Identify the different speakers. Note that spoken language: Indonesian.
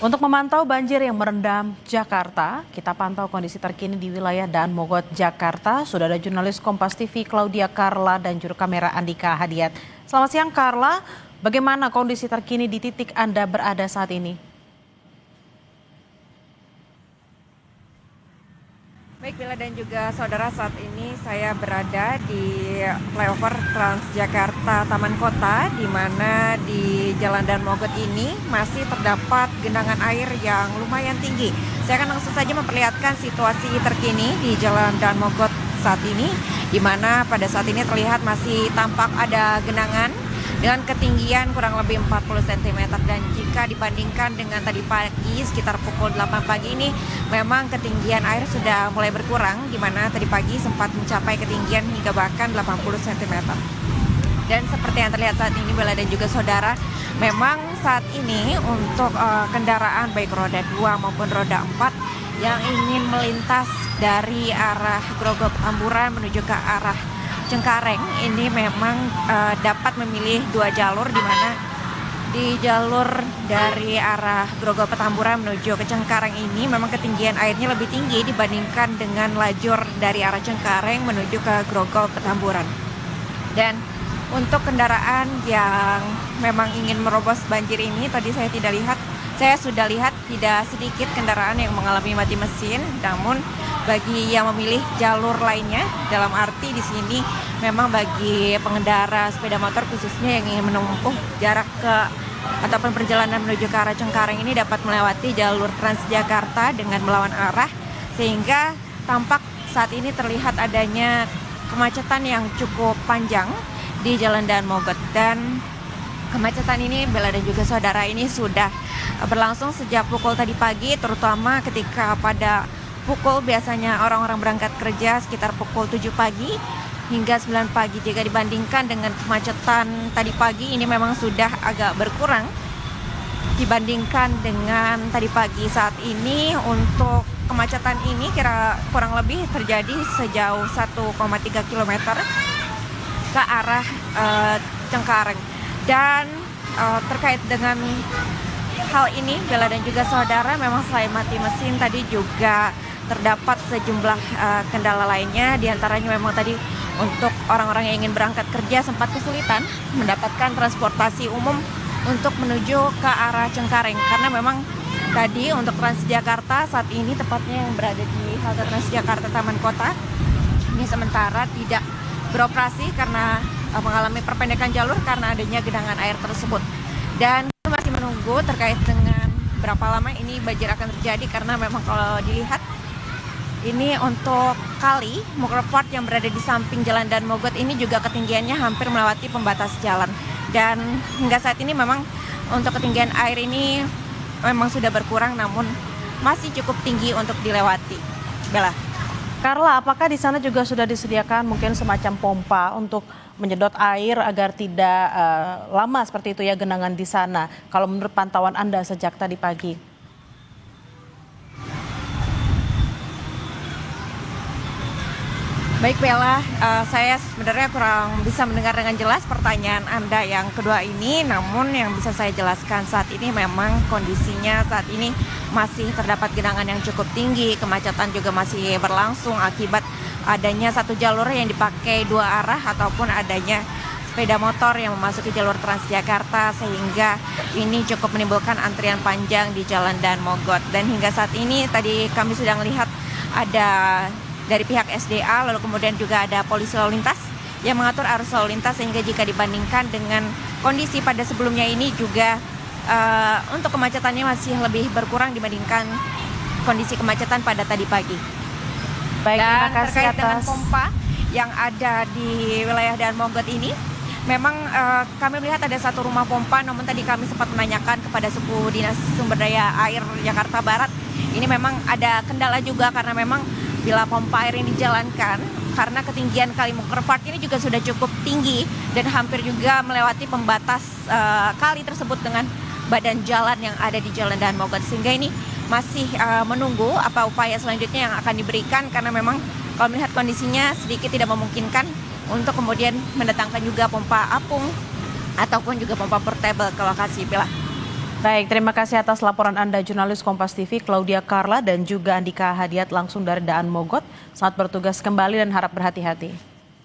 Speaker 1: Untuk memantau banjir yang merendam Jakarta, kita pantau kondisi terkini di wilayah Daan Mogot, Jakarta. Sudah ada jurnalis Kompas TV Claudia Carla dan juru kamera Andika Hadiat. Selamat siang Carla, bagaimana kondisi terkini di titik Anda berada saat ini?
Speaker 2: Baik Bila dan juga saudara, saat ini saya berada di flyover Transjakarta Taman Kota, di mana di Jalan Daan Mogot ini masih terdapat genangan air yang lumayan tinggi. Saya akan langsung saja memperlihatkan situasi terkini di Jalan Daan Mogot saat ini, di mana pada saat ini terlihat masih tampak ada genangan dengan ketinggian kurang lebih 40 cm, dan jika dibandingkan dengan tadi pagi sekitar pukul 8 pagi ini memang ketinggian air sudah mulai berkurang, di mana tadi pagi sempat mencapai ketinggian hingga bahkan 80 cm. Dan seperti yang terlihat saat ini Bella dan juga saudara, memang saat ini untuk kendaraan baik roda 2 maupun roda 4 yang ingin melintas dari arah Grogol Petamburan menuju ke arah Cengkareng ini memang dapat memilih dua jalur, di mana di jalur dari arah Grogol Petamburan menuju ke Cengkareng ini memang ketinggian airnya lebih tinggi dibandingkan dengan lajur dari arah Cengkareng menuju ke Grogol Petamburan. Dan untuk kendaraan yang memang ingin merobos banjir ini, tadi saya sudah lihat tidak sedikit kendaraan yang mengalami mati mesin, namun bagi yang memilih jalur lainnya, dalam arti di sini memang bagi pengendara sepeda motor khususnya yang ingin menempuh jarak ke ataupun perjalanan menuju ke arah Cengkareng ini dapat melewati jalur Transjakarta dengan melawan arah, sehingga tampak saat ini terlihat adanya kemacetan yang cukup panjang di Jalan Daan Mogot. Dan kemacetan ini Bella dan juga saudara ini sudah berlangsung sejak pukul tadi pagi, terutama ketika pada pukul biasanya orang-orang berangkat kerja sekitar pukul 7 pagi hingga 9 pagi. Jika dibandingkan dengan kemacetan tadi pagi, ini memang sudah agak berkurang dibandingkan dengan tadi pagi. Saat ini untuk kemacetan ini kurang lebih terjadi sejauh 1,3 km ke arah Cengkareng. Dan terkait dengan hal ini Bella dan juga saudara, memang selain mati mesin tadi juga terdapat sejumlah kendala lainnya. Di antaranya memang tadi untuk orang-orang yang ingin berangkat kerja sempat kesulitan mendapatkan transportasi umum untuk menuju ke arah Cengkareng, karena memang tadi untuk Transjakarta saat ini tepatnya yang berada di halte Transjakarta Taman Kota ini sementara tidak beroperasi karena mengalami perpendekan jalur karena adanya genangan air tersebut. Dan masih menunggu terkait dengan berapa lama ini banjir akan terjadi, karena memang kalau dilihat ini untuk kali Mukrevad yang berada di samping Jalan Daan Mogot ini juga ketinggiannya hampir melewati pembatas jalan. Dan hingga saat ini memang untuk ketinggian air ini memang sudah berkurang, namun masih cukup tinggi untuk dilewati. Bella.
Speaker 1: Carla, apakah di sana juga sudah disediakan mungkin semacam pompa untuk menyedot air agar tidak lama seperti itu ya genangan di sana, kalau menurut pantauan Anda sejak tadi pagi?
Speaker 2: Baik Bella, saya sebenarnya kurang bisa mendengar dengan jelas pertanyaan Anda yang kedua ini, namun yang bisa saya jelaskan saat ini memang kondisinya saat ini masih terdapat genangan yang cukup tinggi, kemacetan juga masih berlangsung akibat adanya satu jalur yang dipakai dua arah ataupun adanya sepeda motor yang memasuki jalur Transjakarta, sehingga ini cukup menimbulkan antrian panjang di Jalan Daan Mogot. Dan hingga saat ini tadi kami sudah melihat ada dari pihak SDA, lalu kemudian juga ada polisi lalu lintas yang mengatur arus lalu lintas, sehingga jika dibandingkan dengan kondisi pada sebelumnya ini juga untuk kemacetannya masih lebih berkurang dibandingkan kondisi kemacetan pada tadi pagi.
Speaker 1: Baik,
Speaker 2: dan
Speaker 1: terima kasih
Speaker 2: terkait dengan
Speaker 1: atas
Speaker 2: pompa yang ada di wilayah Daan Mogot ini, memang kami melihat ada satu rumah pompa, namun tadi kami sempat menanyakan kepada suku dinas sumber daya air Jakarta Barat, ini memang ada kendala juga karena memang bila pompa air ini dijalankan, karena ketinggian kali Mukrevad ini juga sudah cukup tinggi dan hampir juga melewati pembatas kali tersebut dengan badan jalan yang ada di Jalan Daan Mogot, sehingga ini masih menunggu apa upaya selanjutnya yang akan diberikan, karena memang kalau melihat kondisinya sedikit tidak memungkinkan untuk kemudian mendatangkan juga pompa apung ataupun juga pompa portable ke lokasi. Bila.
Speaker 1: Baik, terima kasih atas laporan Anda jurnalis Kompas TV Claudia Carla dan juga Andika Hadiat langsung dari Daan Mogot. Selamat bertugas kembali dan harap berhati-hati.